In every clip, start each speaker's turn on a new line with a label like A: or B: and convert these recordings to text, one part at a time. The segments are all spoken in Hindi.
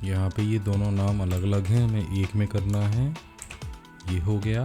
A: यहाँ पे ये दोनों नाम अलग अलग हैं, हमें एक में करना है। ये हो गया।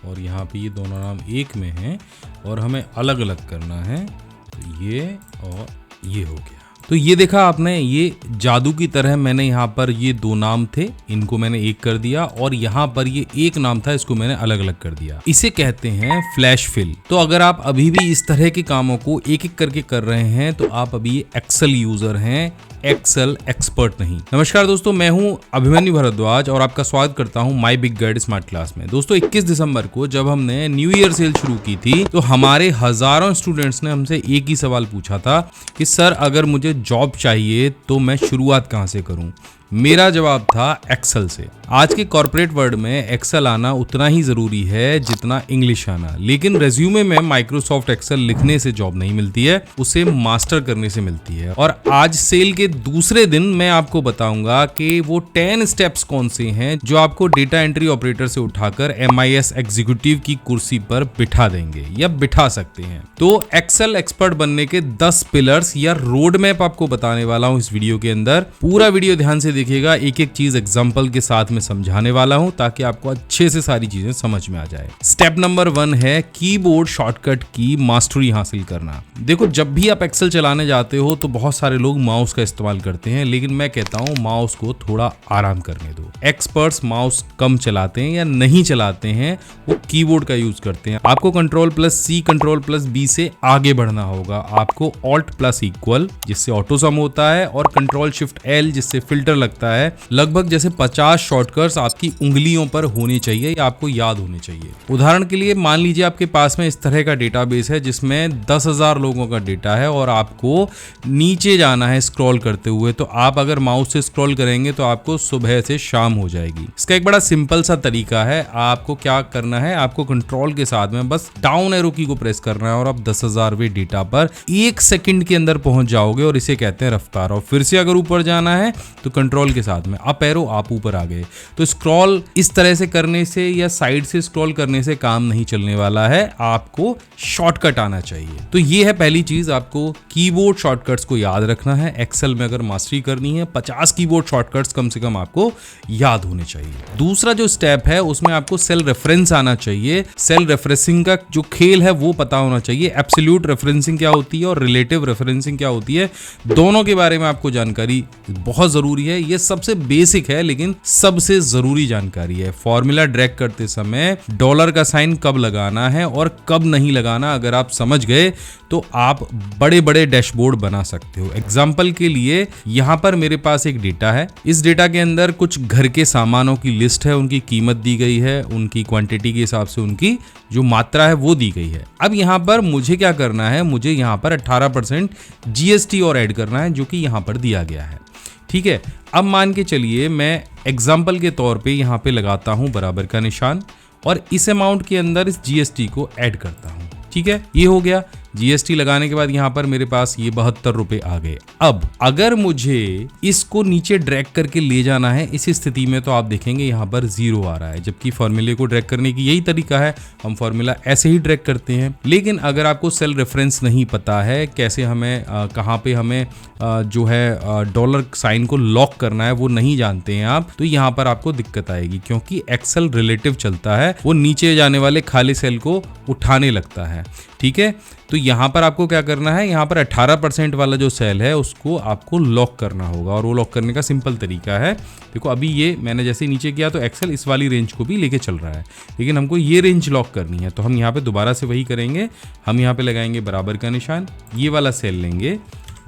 A: और यहाँ पे ये दोनों नाम एक में हैं और हमें अलग अलग करना है। तो ये और ये हो गया। तो ये देखा आपने, ये जादू की तरह मैंने यहाँ पर ये दो नाम थे, इनको मैंने एक कर दिया, और यहाँ पर ये एक नाम था, इसको मैंने अलग अलग कर दिया। इसे कहते हैं फ्लैश फिल। तो अगर आप अभी भी इस तरह के कामों को एक एक करके कर रहे हैं तो आप अभी एक्सेल यूजर हैं, एक्सेल एक्सपर्ट नहीं। नमस्कार दोस्तों, मैं हूं अभिमन्यु भारद्वाज और आपका स्वागत करता हूं my big guide smart class में। दोस्तों 21 दिसंबर को जब हमने न्यू ईयर सेल शुरू की थी तो हमारे हजारों स्टूडेंट्स ने हमसे एक ही सवाल पूछा था कि सर अगर मुझे जॉब चाहिए तो मैं शुरुआत कहां से करूं। मेरा जवाब था एक्सेल से। आज के कॉर्पोरेट वर्ल्ड में एक्सेल आना उतना ही जरूरी है जितना इंग्लिश आना, लेकिन रेज्यूमे में माइक्रोसॉफ्ट एक्सेल लिखने से जॉब नहीं मिलती है, उसे मास्टर करने से मिलती है। और आज सेल के दूसरे दिन मैं आपको बताऊंगा कि वो 10 स्टेप्स कौन से हैं जो आपको डेटा एंट्री ऑपरेटर से उठाकर MIS एग्जीक्यूटिव की कुर्सी पर बिठा देंगे या बिठा सकते हैं। तो एक्सेल एक्सपर्ट बनने के 10 पिलर्स या रोड मैप आपको बताने वाला हूं इस वीडियो के अंदर। पूरा वीडियो ध्यान से देखिएगा, एक एक चीज एग्जांपल के साथ में समझाने वाला हूं ताकि आपको अच्छे से सारी चीजें समझ में आ जाए। स्टेप नंबर 1 है कीबोर्ड शॉर्टकट की मास्टरी हासिल करना। देखो, जब भी आप एक्सेल चलाने जाते हो तो बहुत सारे लोग माउस का इस्तेमाल करते हैं, लेकिन मैं कहता हूं माउस को थोड़ा आराम करने दो। एक्सपर्ट्स माउस कम चलाते हैं या नहीं चलाते हैं, वो कीबोर्ड का यूज करते हैं। आपको Ctrl+C Ctrl+B से आगे बढ़ना होगा। आपको Alt+= जिससे ऑटो सम होता है और Ctrl+Shift+L जिससे फिल्टर लगता है। लगभग जैसे 50 शॉर्टकट्स आपकी उंगलियों पर होने चाहिए या आपको याद होने चाहिए। उदाहरण के लिए मान लीजिए आपके पास में इस तरह का डेटाबेस है जिसमें 10,000 लोगों का डेटा है और आपको नीचे जाना है स्क्रॉल करते हुए। तो आप अगर माउस से स्क्रॉल करेंगे तो आपको सुबह से शाम हो जाएगी। इसका एक बड़ा सिंपल सा तरीका है। आपको क्या करना है, आपको कंट्रोल के साथ में बस डाउन एरो की को प्रेस करना है और आप 10,000वें डेटा पर 1 सेकंड के अंदर पहुंच जाओगे और इसे कहते हैं रफ्तार। और फिर से अगर ऊपर जाना है तो कंट्रोल के साथ में अप एरो, आप ऊपर आ गए। तो स्क्रॉल इस तरह से करने से या साइड से स्क्रॉल करने से काम नहीं चलने वाला है, आपको शॉर्टकट आना चाहिए। तो ये है पहली चीज, आपको कीबोर्ड शॉर्टकट्स को याद रखना है। एक्सेल में अगर मास्टरी करनी है 50 कीबोर्ड शॉर्टकट्स कम से कम आपको याद होने चाहिए। दूसरा जो स्टेप है उसमें आपको सेल रेफरेंस आना चाहिए। सेल रेफरेंसिंग का जो खेल है वो पता होना चाहिए। एब्सोल्यूट रेफरेंसिंग क्या होती है और रिलेटिव रेफरेंसिंग क्या होती है, दोनों के बारे में आपको जानकारी बहुत जरूरी है। ये सबसे बेसिक है लेकिन सबसे जरूरी जानकारी है। फॉर्मूला ड्रैग करते समय डॉलर का साइन कब लगाना है और कब नहीं लगाना, अगर आप समझ गए तो आप बड़े बड़े डैशबोर्ड बना सकते हो। एग्जाम्पल के लिए यहां पर मेरे पास एक डेटा है। इस डेटा के अंदर कुछ घर के सामानों की लिस्ट है, उनकी कीमत दी गई है, उनकी क्वांटिटी के हिसाब से उनकी जो मात्रा है वो दी गई है। अब यहां पर मुझे क्या करना है, मुझे यहां पर 18% GST और ऐड करना है जो कि यहां पर दिया गया है। ठीक है, अब मान के चलिए मैं एग्जाम्पल के तौर पे यहाँ पे लगाता हूँ बराबर का निशान और इस अमाउंट के अंदर इस GST को ऐड करता हूँ। ठीक है, ये हो गया। GST लगाने के बाद यहाँ पर मेरे पास ये 72 रुपए आ गए। अब अगर मुझे इसको नीचे ड्रैग करके ले जाना है इस स्थिति में तो आप देखेंगे यहाँ पर 0 आ रहा है, जबकि फॉर्मूले को ड्रैग करने की यही तरीका है, हम फॉर्मूला ऐसे ही ड्रैग करते हैं। लेकिन अगर आपको सेल रेफरेंस नहीं पता है, कैसे हमें कहाँ पे हमें जो है डॉलर साइन को लॉक करना है वो नहीं जानते हैं आप, तो यहाँ पर आपको दिक्कत आएगी क्योंकि एक्सेल रिलेटिव चलता है, वो नीचे जाने वाले खाली सेल को उठाने लगता है। ठीक है, तो यहाँ पर आपको क्या करना है, यहाँ पर 18% वाला जो सेल है उसको आपको लॉक करना होगा और वो लॉक करने का सिंपल तरीका है। देखो अभी ये मैंने जैसे नीचे किया तो एक्सेल इस वाली रेंज को भी लेके चल रहा है, लेकिन हमको ये रेंज लॉक करनी है तो हम यहाँ पे दोबारा से वही करेंगे। हम यहाँ पे लगाएंगे बराबर का निशान, ये वाला सेल लेंगे,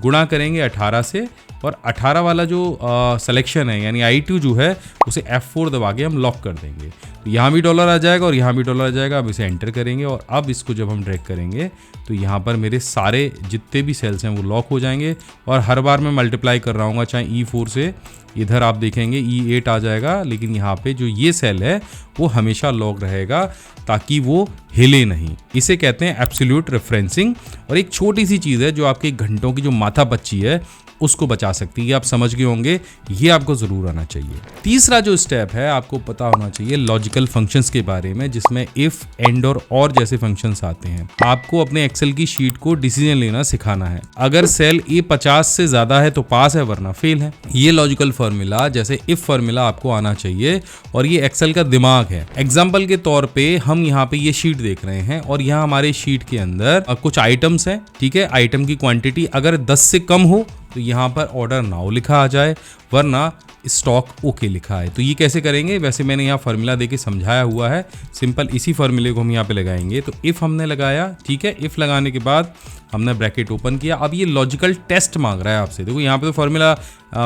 A: गुणा करेंगे 18 से और 18 वाला जो सिलेक्शन है यानी I2 जो है उसे F4 दबा के हम लॉक कर देंगे। तो यहाँ भी डॉलर आ जाएगा और यहाँ भी डॉलर आ जाएगा। अब इसे एंटर करेंगे और अब इसको जब हम ड्रैग करेंगे तो यहाँ पर मेरे सारे जितने भी सेल्स हैं वो लॉक हो जाएंगे और हर बार मैं मल्टीप्लाई कर रहा हूँ, चाहे E4 से इधर आप देखेंगे E8 आ जाएगा, लेकिन यहाँ पे जो ये सेल है वो हमेशा लॉक रहेगा ताकि वो हिले नहीं। इसे कहते हैं एब्सोल्यूट रेफरेंसिंग। और एक छोटी सी चीज़ है जो आपके घंटों की जो माथा पच्ची है उसको बचा सकती है। ये आप समझ गए होंगे, ये आपको ज़रूर आना चाहिए। तीसरा जो स्टेप है आपको पता होना चाहिए लॉजिकल फंक्शंस के बारे में, जिसमें इफ, एंड और जैसे फंक्शंस आते हैं। आपको अपने एक्सेल की शीट को डिसीजन लेना सिखाना है। अगर सेल ए 50 से ज़्यादा है तो पास है, वरना फेल है। ये लॉजिकल फार्मूला जैसे इफ फार्मूला आपको आना चाहिए और ये एक्सेल का दिमाग है। एग्जाम्पल के तौर पे हम यहाँ पे ये शीट देख रहे हैं और यहाँ हमारे शीट के अंदर कुछ आइटम्स हैं, ठीक है। आइटम की क्वांटिटी अगर 10 से कम हो तो यहाँ पर ऑर्डर नाउ लिखा आ जाए, वरना स्टॉक ओके लिखा है। तो ये कैसे करेंगे, वैसे मैंने यहाँ फार्मूला देके समझाया हुआ है। सिंपल इसी फार्मूले को हम यहाँ पे लगाएंगे। तो इफ हमने लगाया, ठीक है। इफ लगाने के बाद हमने ब्रैकेट ओपन किया। अब ये लॉजिकल टेस्ट मांग रहा है आपसे। देखो यहाँ पे तो फार्मूला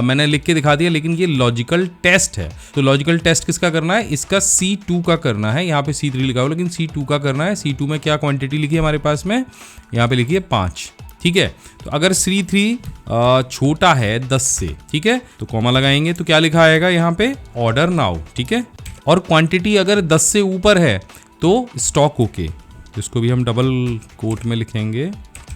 A: मैंने लिख के दिखा दिया, लेकिन ये लॉजिकल टेस्ट है। तो लॉजिकल टेस्ट किसका करना है, इसका C2 का करना है। यहाँ पे C3 लिखा हुआ, लेकिन C2 का करना है। C2 में क्या क्वांटिटी लिखी है हमारे पास में, यहाँ पे लिखी है 5, ठीक है। तो अगर C3 छोटा है 10 से, ठीक है, तो कॉमा लगाएंगे तो क्या लिखा आएगा यहाँ पे, ऑर्डर नाउ, ठीक है। और क्वांटिटी अगर 10 से ऊपर है तो स्टॉक ओके। तो इसको भी हम डबल कोट में लिखेंगे,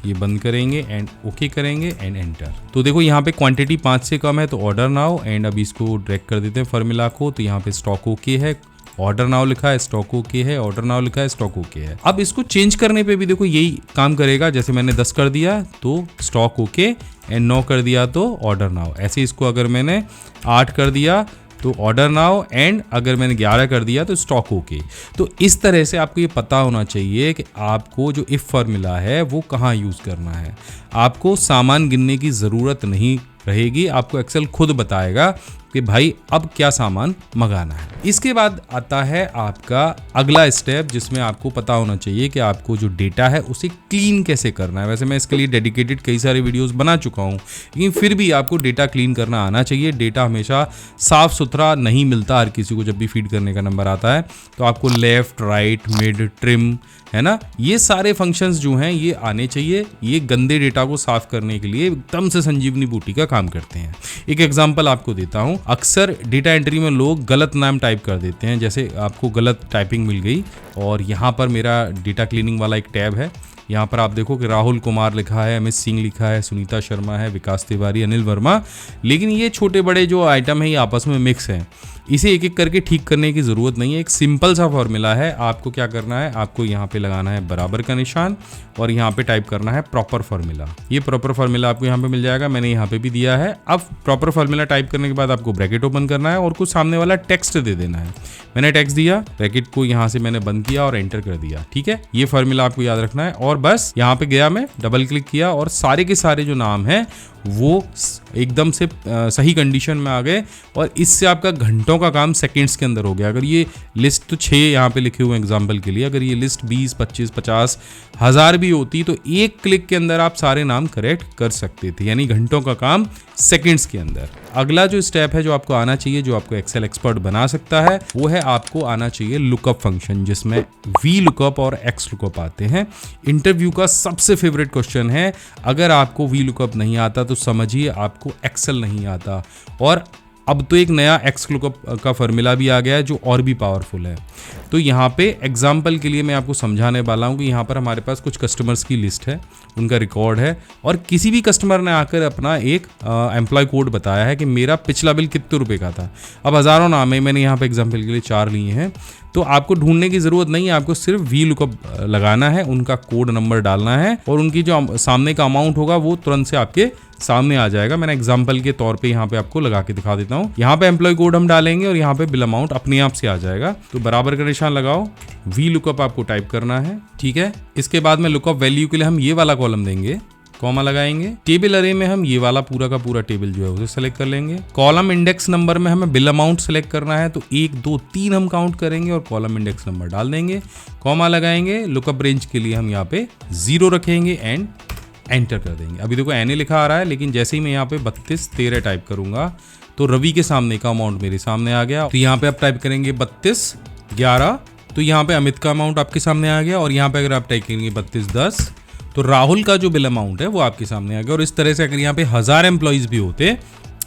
A: ये बंद करेंगे एंड ओके करेंगे एंड एंटर। तो देखो यहाँ पे क्वांटिटी 5 से कम है तो ऑर्डर नाउ, एंड अभी इसको ड्रैग कर देते हैं फार्मूला को। तो यहाँ पे स्टॉक ओके है, ऑर्डर नाउ लिखा है, स्टॉक ओके है, ऑर्डर नाउ लिखा है, स्टॉक ओके है। अब इसको चेंज करने पे भी देखो यही काम करेगा। जैसे मैंने 10 कर दिया तो स्टॉक ओके, एंड 9 कर दिया तो ऑर्डर नाउ। ऐसे इसको अगर मैंने 8 कर दिया तो ऑर्डर नाउ, एंड अगर मैंने 11 कर दिया तो स्टॉक ओके। तो इस तरह से आपको ये पता होना चाहिए कि आपको जो इफ फार्मूला है वो कहाँ यूज़ करना है। आपको सामान गिनने की ज़रूरत नहीं रहेगी, आपको एक्सेल खुद बताएगा कि भाई अब क्या सामान मंगाना है। इसके बाद आता है आपका अगला स्टेप, जिसमें आपको पता होना चाहिए कि आपको जो डेटा है उसे क्लीन कैसे करना है। वैसे मैं इसके लिए डेडिकेटेड कई सारे वीडियोस बना चुका हूँ, लेकिन फिर भी आपको डेटा क्लीन करना आना चाहिए। डेटा हमेशा साफ सुथरा नहीं मिलता हर किसी को। जब भी फीड करने का नंबर आता है तो आपको लेफ्ट, राइट, मिड, ट्रिम, है ना, ये सारे फंक्शंस जो हैं ये आने चाहिए। ये गंदे डेटा को साफ करने के लिए एकदम से संजीवनी बूटी का काम करते हैं। एक एग्जांपल आपको देता हूं। अक्सर डेटा एंट्री में लोग गलत नाम टाइप कर देते हैं। जैसे आपको गलत टाइपिंग मिल गई और यहाँ पर मेरा डेटा क्लीनिंग वाला एक टैब है। यहाँ पर आप देखो कि राहुल कुमार लिखा है, MS सिंह लिखा है, सुनीता शर्मा है, विकास तिवारी, अनिल वर्मा, लेकिन ये छोटे बड़े जो आइटम है ये आपस में मिक्स हैं। इसे एक एक करके ठीक करने की ज़रूरत नहीं है। एक सिंपल सा फॉर्मूला है। आपको क्या करना है, आपको यहाँ पे लगाना है बराबर का निशान और यहाँ पे टाइप करना है प्रॉपर फार्मूला। ये प्रॉपर फार्मूला आपको यहाँ पे मिल जाएगा, मैंने यहाँ पे भी दिया है। अब प्रॉपर फार्मूला टाइप करने के बाद आपको ब्रैकेट ओपन करना है और कुछ सामने वाला टेक्स्ट दे देना है। मैंने टेक्स्ट दिया, ब्रैकेट को यहाँ से मैंने बंद किया और एंटर कर दिया, ठीक है। ये फार्मूला आपको याद रखना है। और बस यहाँ पे गया, मैं डबल क्लिक किया और सारे के सारे जो नाम हैं वो एकदम से सही कंडीशन में आ गए और इससे आपका घंटों का काम सेकंड्स के अंदर हो गया। अगर ये लिस्ट तो 6 यहाँ पे लिखे हुए एग्जांपल के लिए, अगर ये लिस्ट 20, 25, 50, 1000 भी होती तो एक क्लिक के अंदर आप सारे नाम करेक्ट कर सकते थे, यानी घंटों का काम सेकंड्स के अंदर। अगला जो स्टेप है जो आपको आना चाहिए, जो आपको एक्सेल एक्सपर्ट बना सकता है, वो है आपको आना चाहिए लुकअप फंक्शन, जिसमें वी लुकअप और एक्स लुकअप आते हैं। इंटरव्यू का सबसे फेवरेट क्वेश्चन है। अगर आपको वी लुकअप नहीं आता तो समझिए आपको एक्सेल नहीं आता। और अब तो एक नया एक्स लुकअप का फॉर्मूला भी आ गया है जो और भी पावरफुल है। तो यहाँ पे एग्जाम्पल के लिए मैं आपको समझाने वाला हूँ कि यहाँ पर हमारे पास कुछ कस्टमर्स की लिस्ट है, उनका रिकॉर्ड है और किसी भी कस्टमर ने आकर अपना एक एम्प्लॉय कोड बताया है कि मेरा पिछला बिल कितने रुपए का था। अब हज़ारों नाम है, मैंने यहाँ पे एग्जाम्पल के लिए 4 लिए हैं। तो आपको ढूंढने की ज़रूरत नहीं है, आपको सिर्फ वी लुकअप लगाना है, उनका कोड नंबर डालना है और उनकी जो सामने का अमाउंट होगा वो तुरंत से आपके सामने आ जाएगा। मैंने एग्जाम्पल के तौर पे यहाँ पे आपको लगा के दिखा देता हूँ। यहाँ पे एम्प्लॉय कोड हम डालेंगे और यहाँ पे बिल अमाउंट अपने आप से आ जाएगा। तो बराबर का निशान लगाओ, वी लुकअप आपको टाइप करना है, ठीक है। इसके बाद में लुकअप वैल्यू के लिए हम ये वाला कॉलम देंगे, कॉमा लगाएंगे। टेबल अरे में हम ये वाला पूरा का पूरा टेबल जो है उसे सेलेक्ट कर लेंगे। कॉलम इंडेक्स नंबर में हमें बिल अमाउंट सेलेक्ट करना है, तो 1, 2, 3 हम काउंट करेंगे और कॉलम इंडेक्स नंबर डाल देंगे, कॉमा लगाएंगे। लुकअप रेंज के लिए हम यहाँ पे 0 रखेंगे एंड एंटर कर देंगे। अभी देखो एनए लिखा आ रहा है, लेकिन जैसे ही मैं यहाँ पे 32, 13 टाइप करूंगा तो रवि के सामने का अमाउंट मेरे सामने आ गया। तो यहाँ पे आप टाइप करेंगे 32, 11, तो यहाँ पे अमित का अमाउंट आपके सामने आ गया। और यहाँ पे अगर आप टाइप करेंगे 32, 10, तो राहुल का जो बिल अमाउंट है वो आपके सामने आ गया। और इस तरह से अगर यहाँ पे 1000 एम्प्लॉइज भी होते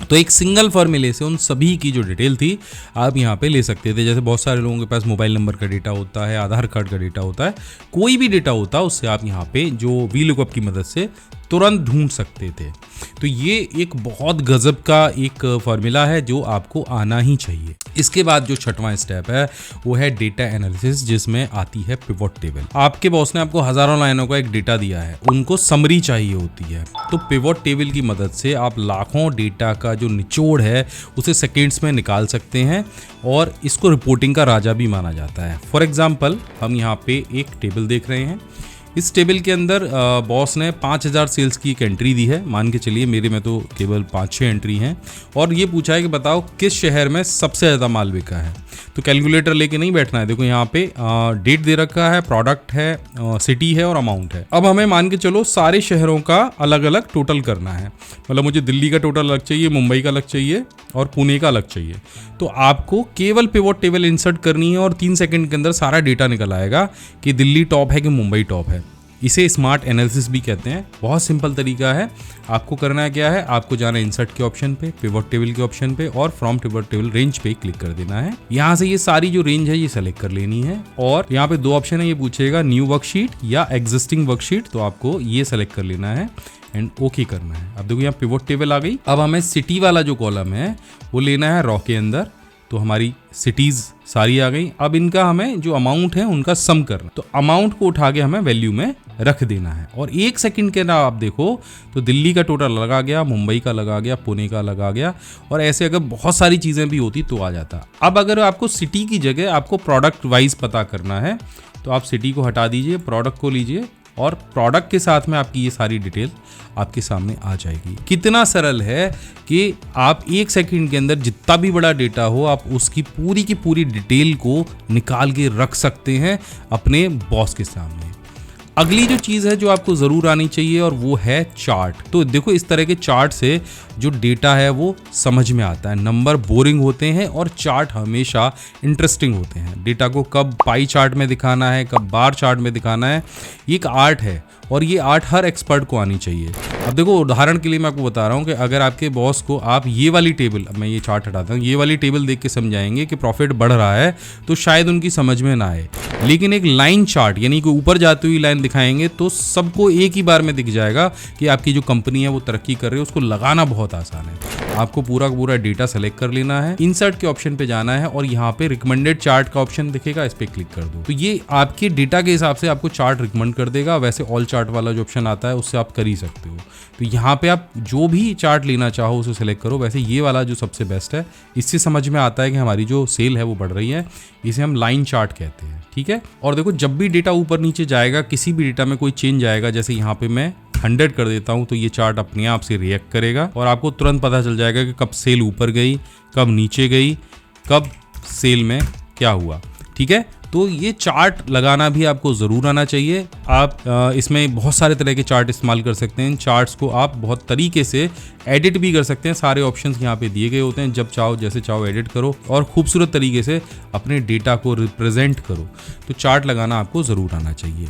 A: तो एक सिंगल फॉर्मूले से उन सभी की जो डिटेल थी आप यहाँ पे ले सकते थे। जैसे बहुत सारे लोगों के पास मोबाइल नंबर का डेटा होता है, आधार कार्ड का डेटा होता है, कोई भी डेटा होता है, उससे आप यहाँ पे जो वी लुकअप की मदद से तुरंत ढूंढ सकते थे। तो ये एक बहुत गजब का एक फार्मूला है जो आपको आना ही चाहिए। इसके बाद जो छठवां स्टेप है वो है डेटा एनालिसिस, जिसमें आती है पिवट टेबल। आपके बॉस ने आपको हजारों लाइनों का एक डेटा दिया है, उनको समरी चाहिए होती है, तो पिवट टेबल की मदद से आप लाखों डेटा का जो निचोड़ है उसे सेकेंड्स में निकाल सकते हैं और इसको रिपोर्टिंग का राजा भी माना जाता है। फॉर एग्जाम्पल, हम यहाँ पे एक टेबल देख रहे हैं। इस टेबल के अंदर बॉस ने 5000 सेल्स की एक एंट्री दी है। मान के चलिए मेरे में तो केवल 5-6 एंट्री हैं, और ये पूछा है कि बताओ किस शहर में सबसे ज़्यादा माल बिका है। तो कैलकुलेटर लेके नहीं बैठना है। देखो यहाँ पे डेट दे रखा है, प्रोडक्ट है, सिटी है और अमाउंट है। अब हमें मान के चलो सारे शहरों का अलग अलग टोटल करना है। मतलब मुझे दिल्ली का टोटल अलग चाहिए, मुंबई का अलग चाहिए और पुणे का अलग चाहिए। तो आपको केवल पिवट टेबल इंसर्ट करनी है और 3 सेकंड के अंदर सारा डेटा निकल आएगा कि दिल्ली टॉप है कि मुंबई टॉप है। इसे स्मार्ट एनालिसिस भी कहते हैं। बहुत सिंपल तरीका है। आपको करना है क्या है, आपको जाना है इंसर्ट के ऑप्शन पे, पिवट टेबल के ऑप्शन पे और फ्रॉम पिवट टेबल रेंज पे क्लिक कर देना है। यहाँ से ये सारी जो रेंज है ये सेलेक्ट कर लेनी है और यहाँ पे 2 ऑप्शन है, ये पूछेगा न्यू वर्कशीट या एग्जिस्टिंग वर्कशीट, तो आपको ये सेलेक्ट कर लेना है एंड ओके करना है। अब देखो यहाँ पिवट टेबल आ गई। अब हमें सिटी वाला जो कॉलम है वो लेना है रॉ के अंदर, तो हमारी सिटीज सारी आ गई। अब इनका हमें जो अमाउंट है उनका सम करना, तो अमाउंट को उठा के हमें वैल्यू में रख देना है। और 1 सेकंड के अंदर आप देखो तो दिल्ली का टोटल लगा गया, मुंबई का लगा गया, पुणे का लगा गया, और ऐसे अगर बहुत सारी चीज़ें भी होती तो आ जाता। अब अगर आपको सिटी की जगह आपको प्रोडक्ट वाइज पता करना है तो आप सिटी को हटा दीजिए, प्रोडक्ट को लीजिए और प्रोडक्ट के साथ में आपकी ये सारी डिटेल आपके सामने आ जाएगी। कितना सरल है कि आप 1 सेकंड के अंदर जितना भी बड़ा डेटा हो आप उसकी पूरी की पूरी डिटेल को निकाल के रख सकते हैं अपने बॉस के सामने। अगली जो चीज़ है जो आपको ज़रूर आनी चाहिए और वो है चार्ट। तो देखो इस तरह के चार्ट से जो डेटा है वो समझ में आता है। नंबर बोरिंग होते हैं और चार्ट हमेशा इंटरेस्टिंग होते हैं। डेटा को कब पाई चार्ट में दिखाना है, कब बार चार्ट में दिखाना है, ये एक आर्ट है और ये आर्ट हर एक्सपर्ट को आनी चाहिए। अब देखो उदाहरण के लिए मैं आपको बता रहा हूँ कि अगर आपके बॉस को आप ये वाली टेबल, मैं ये चार्ट हटाता हूँ, ये वाली टेबल देख के समझाएंगे कि प्रॉफिट बढ़ रहा है तो शायद उनकी समझ में ना आए, लेकिन एक लाइन चार्ट यानी कि ऊपर जाती हुई लाइन दिखाएंगे तो सबको एक ही बार में दिख जाएगा कि आपकी जो कंपनी है वो तरक्की कर रही है। उसको लगाना बहुत आसान है। आपको पूरा का पूरा डेटा सेलेक्ट कर लेना है, इंसर्ट के ऑप्शन पे जाना है और यहाँ पे रिकमेंडेड चार्ट का ऑप्शन दिखेगा, इस पे क्लिक कर दो। तो ये आपके डेटा के हिसाब से आपको चार्ट रिकमेंड कर देगा। वैसे ऑल चार्ट वाला जो ऑप्शन आता है उससे आप कर ही सकते हो। तो यहाँ पे आप जो भी चार्ट लेना चाहो उसे सेलेक्ट करो। वैसे ये वाला जो सबसे बेस्ट है, इससे समझ में आता है कि हमारी जो सेल है वो बढ़ रही है। इसे हम लाइन चार्ट कहते हैं, ठीक है। और देखो जब भी डेटा ऊपर नीचे जाएगा, किसी भी डेटा में कोई चेंज आएगा, जैसे यहाँ पे मैं 100 कर देता हूँ तो ये चार्ट अपने आप से रिएक्ट करेगा और आपको तुरंत पता चल जाएगा कि कब सेल ऊपर गई, कब नीचे गई, कब सेल में क्या हुआ, ठीक है। तो ये चार्ट लगाना भी आपको ज़रूर आना चाहिए। आप इसमें बहुत सारे तरह के चार्ट इस्तेमाल कर सकते हैं। इन चार्ट्स को आप बहुत तरीके से एडिट भी कर सकते हैं। सारे ऑप्शंस यहाँ पे दिए गए होते हैं, जब चाहो जैसे चाहो एडिट करो और खूबसूरत तरीके से अपने डेटा को रिप्रेजेंट करो। तो चार्ट लगाना आपको ज़रूर आना चाहिए।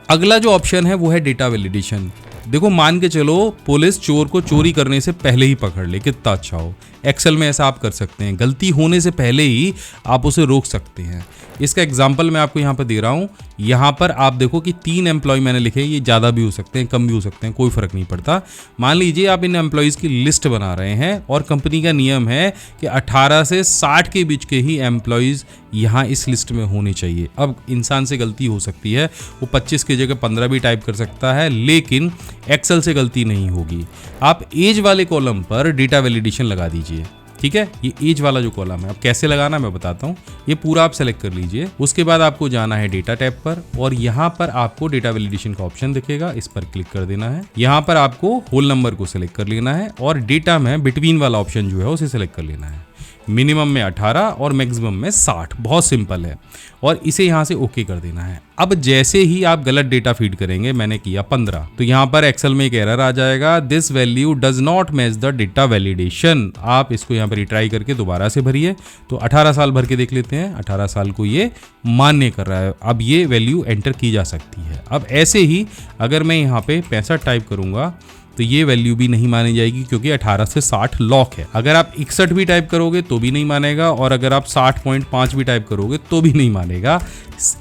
A: अगला जो ऑप्शन है वो है डेटा वैलिडेशन। देखो मान के चलो पुलिस चोर को चोरी करने से पहले ही पकड़ ले, कितना अच्छा हो। एक्सेल में ऐसा आप कर सकते हैं, गलती होने से पहले ही आप उसे रोक सकते हैं। इसका एग्जांपल मैं आपको यहाँ पर दे रहा हूँ। यहाँ पर आप देखो कि 3 एम्प्लॉय मैंने लिखे, ये ज़्यादा भी हो सकते हैं, कम भी हो सकते हैं, कोई फ़र्क नहीं पड़ता। मान लीजिए आप इन एम्प्लॉयज़ की लिस्ट बना रहे हैं और कंपनी का नियम है कि 18 से 60 के बीच के ही एम्प्लॉयज़ यहाँ इस लिस्ट में होने चाहिए। अब इंसान से गलती हो सकती है, वो 25 की जगह 15 भी टाइप कर सकता है, लेकिन एक्सेल से गलती नहीं होगी। आप एज वाले कॉलम पर डेटा वैलिडेशन लगा दीजिए, ठीक है। ये एज वाला जो कॉलम है, अब कैसे लगाना मैं बताता हूँ। ये पूरा आप सेलेक्ट कर लीजिए। उसके बाद आपको जाना है डेटा टैब पर और यहाँ पर आपको डेटा वैलिडेशन का ऑप्शन दिखेगा, इस पर क्लिक कर देना है। यहाँ पर आपको होल नंबर को सिलेक्ट कर लेना है और डेटा में बिटवीन वाला ऑप्शन जो है उसे सिलेक्ट कर लेना है। मिनिमम में 18 और मैक्सिमम में 60, बहुत सिंपल है। और इसे यहाँ से ओके कर देना है। अब जैसे ही आप गलत डेटा फीड करेंगे, मैंने किया 15, तो यहाँ पर एक्सेल में एक एरर आ जाएगा, this value does not match the data validation. आप इसको यहाँ पर रिट्राई करके दोबारा से भरिए। तो 18 साल भर के देख लेते हैं, 18 साल को ये मान्य कर रहा है। अब ये वैल्यू एंटर की जा सकती है। अब ऐसे ही अगर मैं यहाँ पे 65 टाइप करूँगा तो ये वैल्यू भी नहीं मानी जाएगी क्योंकि 18 से 60 लॉक है। अगर आप 61 भी टाइप करोगे तो भी नहीं मानेगा, और अगर आप 60.5 भी टाइप करोगे तो भी नहीं मानेगा।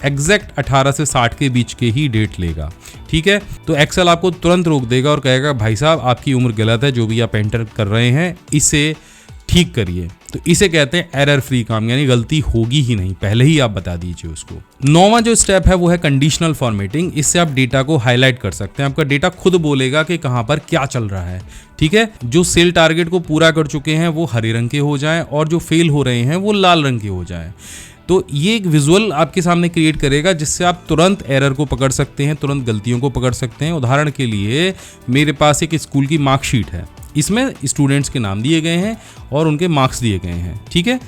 A: एग्जैक्ट 18 से 60 के बीच के ही डेट लेगा। ठीक है, तो एक्सेल आपको तुरंत रोक देगा और कहेगा भाई साहब आपकी उम्र गलत है, जो भी आप एंटर कर रहे हैं इसे ठीक करिए। तो इसे कहते हैं एरर फ्री काम, यानी गलती होगी ही नहीं, पहले ही आप बता दीजिए उसको। 9वां जो स्टेप है वो है कंडीशनल फॉर्मेटिंग। इससे आप डेटा को हाईलाइट कर सकते हैं। आपका डेटा खुद बोलेगा कि कहां पर क्या चल रहा है। ठीक है, जो सेल टारगेट को पूरा कर चुके हैं वो हरे रंग के हो जाएं और जो फेल हो रहे हैं वो लाल रंग के हो जाएं। तो ये एक विजुअल आपके सामने क्रिएट करेगा जिससे आप तुरंत एरर को पकड़ सकते हैं, तुरंत गलतियों को पकड़ सकते हैं। उदाहरण के लिए मेरे पास एक स्कूल की मार्कशीट है, इसमें स्टूडेंट्स के नाम दिए गए हैं और उनके मार्क्स दिए गए हैं। ठीक है,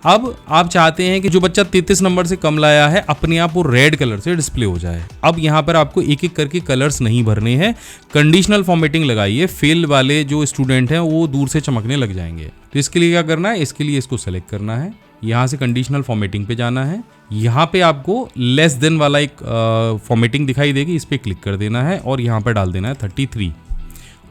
A: अब आप चाहते हैं कि जो बच्चा 33 नंबर से कम लाया है अपने आप वो रेड कलर से डिस्प्ले हो जाए। अब यहाँ पर आपको एक एक करके कलर्स नहीं भरने हैं, कंडीशनल फॉर्मेटिंग लगाइए। फेल वाले जो स्टूडेंट हैं वो दूर से चमकने लग जाएंगे। तो इसके लिए क्या करना है, इसके लिए इसको सेलेक्ट करना है, यहाँ से कंडीशनल फॉर्मेटिंग पे जाना है। यहाँ पे आपको लेस देन वाला एक फॉर्मेटिंग दिखाई देगी, इस पर क्लिक कर देना है और यहाँ पर डाल देना है 33।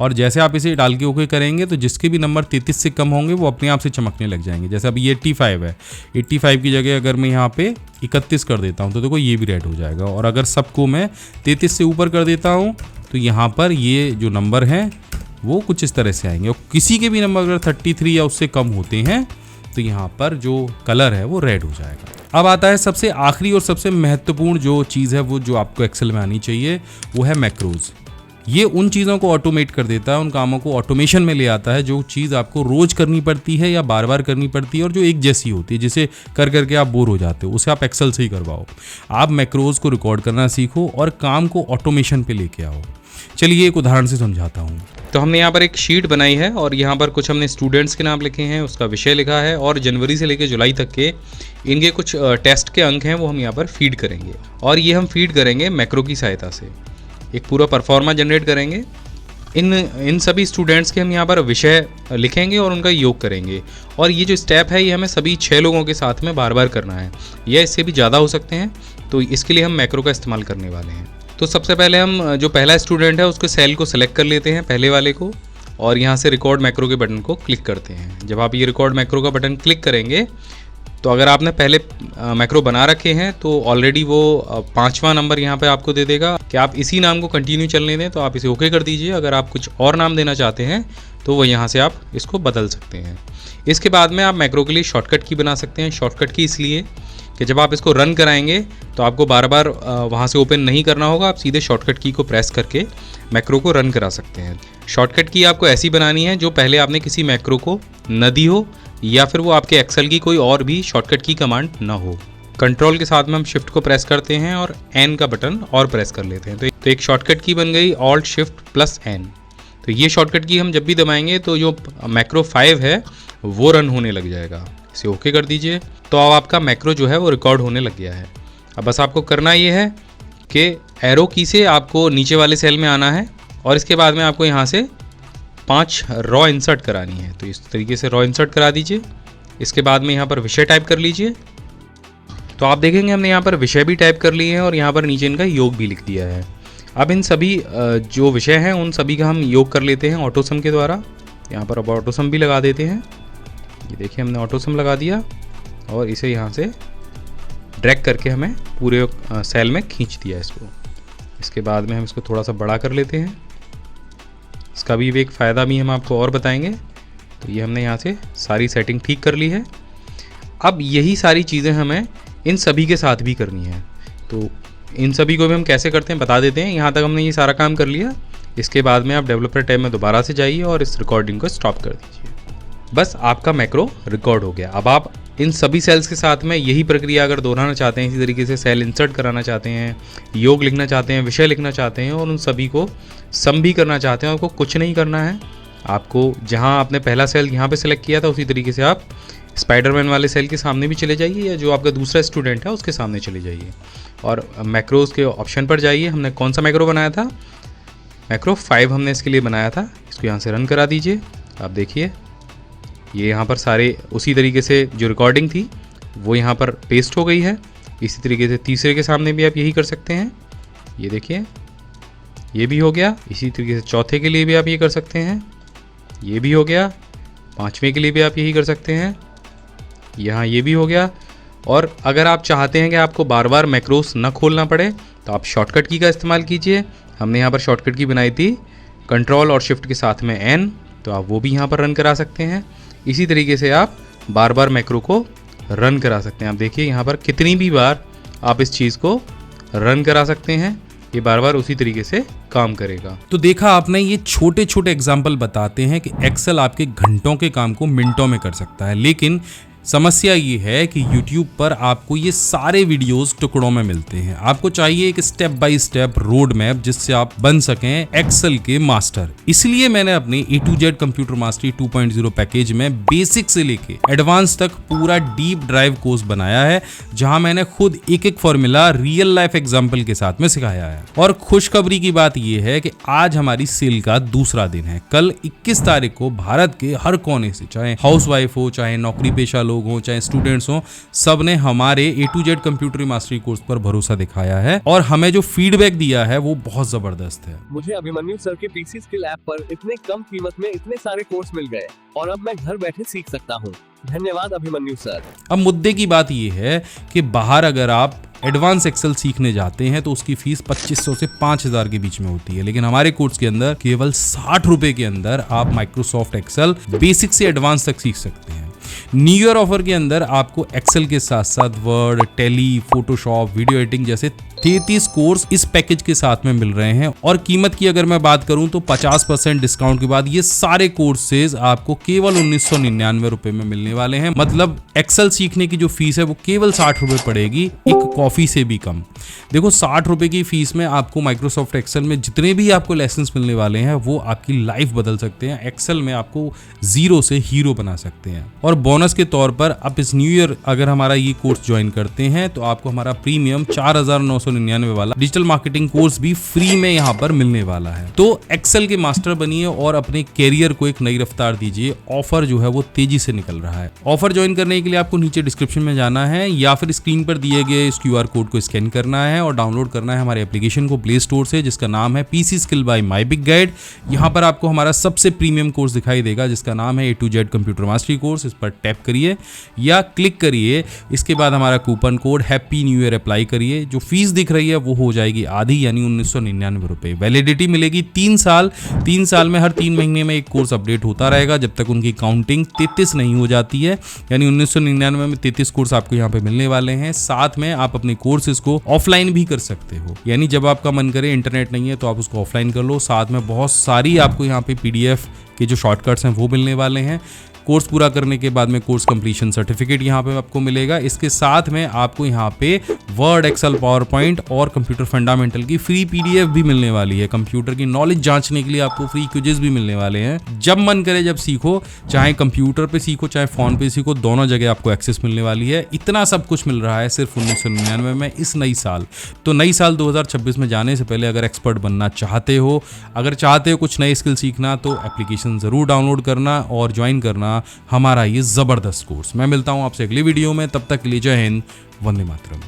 A: और जैसे आप इसे डाल के ओके करेंगे तो जिसके भी नंबर 33 से कम होंगे वो अपने आप से चमकने लग जाएंगे। जैसे अभी ये 85 है, 85 की जगह अगर मैं यहाँ पे 31 कर देता हूँ तो देखो ये भी रेड हो जाएगा। और अगर सबको मैं 33 से ऊपर कर देता हूँ तो यहाँ पर ये जो नंबर हैं वो कुछ इस तरह से आएंगे। और किसी के भी नंबर अगर 33 या उससे कम होते हैं तो यहाँ पर जो कलर है वो रेड हो जाएगा। अब आता है सबसे आखिरी और सबसे महत्वपूर्ण जो चीज़ है वो जो आपको एक्सेल में आनी चाहिए, वो है मैक्रोज। ये उन चीज़ों को ऑटोमेट कर देता है, उन कामों को ऑटोमेशन में ले आता है जो चीज़ आपको रोज करनी पड़ती है या बार बार करनी पड़ती है और जो एक जैसी होती है, जिसे कर करके आप बोर हो जाते हो, उसे आप एक्सेल से ही करवाओ। आप मैक्रोज को रिकॉर्ड करना सीखो और काम को ऑटोमेशन पे लेके आओ। चलिए एक उदाहरण से समझाता हूँ। तो हमने यहाँ पर एक शीट बनाई है और यहाँ पर कुछ हमने स्टूडेंट्स के नाम लिखे हैं, उसका विषय लिखा है और जनवरी से लेकर जुलाई तक के इनके कुछ टेस्ट के अंक हैं वो हम यहाँ पर फीड करेंगे। और ये हम फीड करेंगे मैक्रो की सहायता से, एक पूरा परफॉर्मा जनरेट करेंगे। इन सभी स्टूडेंट्स के हम यहाँ पर विषय लिखेंगे और उनका योग करेंगे। और ये जो स्टेप है ये हमें सभी 6 लोगों के साथ में बार बार करना है, या इससे भी ज़्यादा हो सकते हैं। तो इसके लिए हम मैक्रो का इस्तेमाल करने वाले हैं। तो सबसे पहले हम जो पहला स्टूडेंट है उसके सेल को सिलेक्ट कर लेते हैं, पहले वाले को, और यहाँ से रिकॉर्ड मैक्रो के बटन को क्लिक करते हैं। जब आप ये रिकॉर्ड मैक्रो का बटन क्लिक करेंगे तो अगर आपने पहले मैक्रो बना रखे हैं तो ऑलरेडी वो 5वां नंबर यहाँ पे आपको दे देगा कि आप इसी नाम को कंटिन्यू चलने दें, तो आप इसे ओके कर दीजिए। अगर आप कुछ और नाम देना चाहते हैं तो वो यहाँ से आप इसको बदल सकते हैं। इसके बाद में आप मैक्रो के लिए शॉर्टकट की बना सकते हैं। शॉर्टकट की इसलिए कि जब आप इसको रन कराएंगे तो आपको बार बार वहाँ से ओपन नहीं करना होगा, आप सीधे शॉर्टकट की को प्रेस करके मैक्रो को रन करा सकते हैं। शॉर्टकट की आपको ऐसी बनानी है जो पहले आपने किसी मैक्रो को न दी हो या फिर वो आपके एक्सेल की कोई और भी शॉर्टकट की कमांड ना हो। कंट्रोल के साथ में हम शिफ्ट को प्रेस करते हैं और एन का बटन और प्रेस कर लेते हैं। तो एक शॉर्टकट की बन गई ऑल्ट शिफ्ट प्लस एन। तो ये शॉर्टकट की हम जब भी दबाएंगे तो जो मैक्रो 5 है वो रन होने लग जाएगा। इसे ओके कर दीजिए। तो अब आपका मैक्रो जो है वो रिकॉर्ड होने लग गया है। अब बस आपको करना ये है कि एरो की से आपको नीचे वाले सेल में आना है और इसके बाद में आपको यहाँ से 5 रॉ इंसर्ट करानी है। तो इस तरीके से रॉ इंसर्ट करा दीजिए। इसके बाद में यहाँ पर विषय टाइप कर लीजिए। तो आप देखेंगे हमने यहाँ पर विषय भी टाइप कर लिए हैं और यहाँ पर नीचे इनका योग भी लिख दिया है। अब इन सभी जो विषय हैं उन सभी का हम योग कर लेते हैं ऑटोसम के द्वारा। यहाँ पर अब ऑटोसम भी लगा देते हैं। ये देखिए हमने ऑटोसम लगा दिया और इसे यहाँ से ड्रैग करके हमें पूरे सेल में खींच दिया इसको। इसके बाद में हम इसको थोड़ा सा बड़ा कर लेते हैं। इसका भी एक फ़ायदा भी हम आपको और बताएंगे। तो ये हमने यहाँ से सारी सेटिंग ठीक कर ली है। अब यही सारी चीज़ें हमें इन सभी के साथ भी करनी है। तो इन सभी को भी हम कैसे करते हैं बता देते हैं। यहाँ तक हमने ये सारा काम कर लिया। इसके बाद में आप डेवलपर टैब में दोबारा से जाइए और इस रिकॉर्डिंग को स्टॉप कर दीजिए। बस आपका मैक्रो रिकॉर्ड हो गया। अब आप इन सभी सेल्स के साथ में यही प्रक्रिया अगर दोहराना चाहते हैं, इसी तरीके से सेल इंसर्ट कराना चाहते हैं, योग लिखना चाहते हैं, विषय लिखना चाहते हैं और उन सभी को सम भी करना चाहते हैं, आपको कुछ नहीं करना है। आपको जहां आपने पहला सेल यहाँ पे सिलेक्ट किया था उसी तरीके से आप स्पाइडरमैन वाले सेल के सामने भी चले जाइए या जो आपका दूसरा स्टूडेंट है उसके सामने चले जाइए और मैक्रोज के ऑप्शन पर जाइए। हमने कौन सा मैक्रो बनाया था? मैक्रो 5 हमने इसके लिए बनाया था। इसको यहाँ से रन करा दीजिए। आप देखिए ये यहाँ पर सारे उसी तरीके से जो रिकॉर्डिंग थी वो यहाँ पर पेस्ट हो गई है। इसी तरीके से तीसरे के सामने भी आप यही कर सकते हैं। ये देखिए ये भी हो गया। इसी तरीके से चौथे के लिए भी आप ये कर सकते हैं, ये भी हो गया। पांचवें के लिए भी आप यही कर सकते हैं, यहाँ ये भी हो गया। और अगर आप चाहते हैं कि आपको बार बार मैक्रोस न खोलना पड़े तो आप शॉर्टकट की का इस्तेमाल कीजिए। हमने यहाँ पर शॉर्टकट की बनाई थी कंट्रोल और शिफ्ट के साथ में N, तो आप वो भी यहाँ पर रन करा सकते हैं। इसी तरीके से आप बार बार मैक्रो को रन करा सकते हैं। आप देखिए यहाँ पर कितनी भी बार आप इस चीज़ को रन करा सकते हैं, ये बार बार उसी तरीके से काम करेगा। तो देखा आपने, ये छोटे छोटे एग्जाम्पल बताते हैं कि एक्सेल आपके घंटों के काम को मिनटों में कर सकता है। लेकिन समस्या ये है कि YouTube पर आपको ये सारे वीडियोस टुकड़ों में मिलते हैं। आपको चाहिए एक step by step road map जिससे आप बन सकें एक्सेल के मास्टर। इसलिए मैंने अपने A to Z computer mastery 2.0 package में बेसिक से लेके एडवांस तक पूरा डीप ड्राइव कोर्स बनाया है, जहां मैंने खुद एक एक फॉर्मूला रियल लाइफ एग्जाम्पल के साथ में सिखाया है। और खुशखबरी की बात यह है कि आज हमारी सेल का दूसरा दिन है। कल 21 तारीख को भारत के हर कोने से, चाहे हाउसवाइफ हो, चाहे नौकरी पेशा लोग हो, चाहे स्टूडेंट्स हो, सब ने हमारे A to Z computer mastery course पर भरोसा दिखाया है और हमें जो फीडबैक दिया है वो बहुत जबरदस्त है।
B: मुझे अभिमन्यु सर के पीसी स्किल ऐप पर इतने कम कीमत में इतने सारे कोर्स मिल गए और अब मैं घर बैठे सीख सकता हूँ। धन्यवाद अभिमन्यु सर।
A: अब मुद्दे की बात यह है कि बाहर अगर आप एडवांस एक्सेल सीखने जाते हैं तो उसकी फीस 2500 से 5000 के बीच में होती है, लेकिन हमारे कोर्स के अंदर केवल 60 रुपए के अंदर आप माइक्रोसॉफ्ट एक्सेल बेसिक से एडवांस तक सीख सकते हैं। न्यू ईयर ऑफर के अंदर आपको एक्सेल के साथ साथ Word, Tally, Photoshop, video editing जैसे 33 कोर्स इस पैकेज के साथ में मिल रहे हैं। और कीमत की अगर मैं बात करूं तो 50% डिस्काउंट के बाद ये सारे कोर्सेज आपको केवल 1999 रुपए में मिलने वाले हैं। मतलब एक्सेल सीखने की जो फीस है वो केवल 60 रुपए पड़ेगी, एक कॉफी से भी कम। देखो 60 रुपए की फीस में आपको माइक्रोसॉफ्ट एक्सेल में जितने भी आपको लेसन्स मिलने वाले हैं वो आपकी लाइफ बदल सकते हैं। एक्सेल में आपको जीरो से हीरो बना सकते हैं। और बोनस के तौर पर आप इस न्यू ईयर अगर हमारा ये कोर्स ज्वाइन करते हैं तो आपको हमारा प्रीमियम 4999 वाला डिजिटल मार्केटिंग कोर्स भी फ्री में यहाँ पर मिलने वाला है। तो एक्सेल के मास्टर बनिए और अपने कैरियर को एक नई रफ्तार दीजिए। ऑफर जो है वो तेजी से निकल रहा है। ऑफर ज्वाइन करने के लिए आपको नीचे डिस्क्रिप्शन में जाना है या फिर स्क्रीन पर दिए गए इस QR कोड को स्कैन करना है और डाउनलोड करना है हमारे एप्लीकेशन को प्ले स्टोर से, जिसका नाम है PC skill by my big guide. यहाँ पर आपको हमारा सबसे प्रीमियम कोर्स दिखाई देगा जिसका नाम है A to Z computer mastery course. इस पर टैप करिए या क्लिक करिए। इसके बाद हमारा coupon code happy new year apply करिए। जो फीस दिख रही है वो हो जाएगी आधी, यानी 1999 रुपए। वैलिडिटी मिलेगी 3 साल। 3 साल में हर 3 महीने में एक कोर्स अपडेट होता रहेगा जब तक उनकी काउंटिंग 33 नहीं हो जाती है। यानी 1999 में 33 कोर्स आपको यहाँ पे मिलने वाले हैं। साथ में आप अपने कोर्सेज को ऑफलाइन भी कर सकते हो, यानी जब आपका मन करे, इंटरनेट नहीं है तो आप उसको ऑफलाइन कर लो। साथ में बहुत सारी आपको यहाँ पे PDF के जो शॉर्टकट्स हैं वो मिलने वाले हैं। कोर्स पूरा करने के बाद में कोर्स कंप्लीशन सर्टिफिकेट यहाँ पे आपको मिलेगा। इसके साथ में आपको यहाँ पे वर्ड, एक्सेल, पावर पॉइंट और कंप्यूटर फंडामेंटल की फ्री PDF भी मिलने वाली है। कंप्यूटर की नॉलेज जांचने के लिए आपको फ्री क्विजेस भी मिलने वाले हैं। जब मन करे जब सीखो, चाहे कंप्यूटर पे सीखो चाहे फोन पे सीखो, दोनों जगह आपको एक्सेस मिलने वाली है। इतना सब कुछ मिल रहा है सिर्फ 1999 में इस नई साल। तो नई साल 2026 में जाने से पहले अगर एक्सपर्ट बनना चाहते हो, अगर चाहते हो कुछ नए स्किल सीखना, तो एप्लीकेशन जरूर डाउनलोड करना और ज्वाइन करना हमारा ये जबरदस्त कोर्स। मैं मिलता हूं आपसे अगली वीडियो में, तब तक के लिए जय हिंद, वंदे मातरम।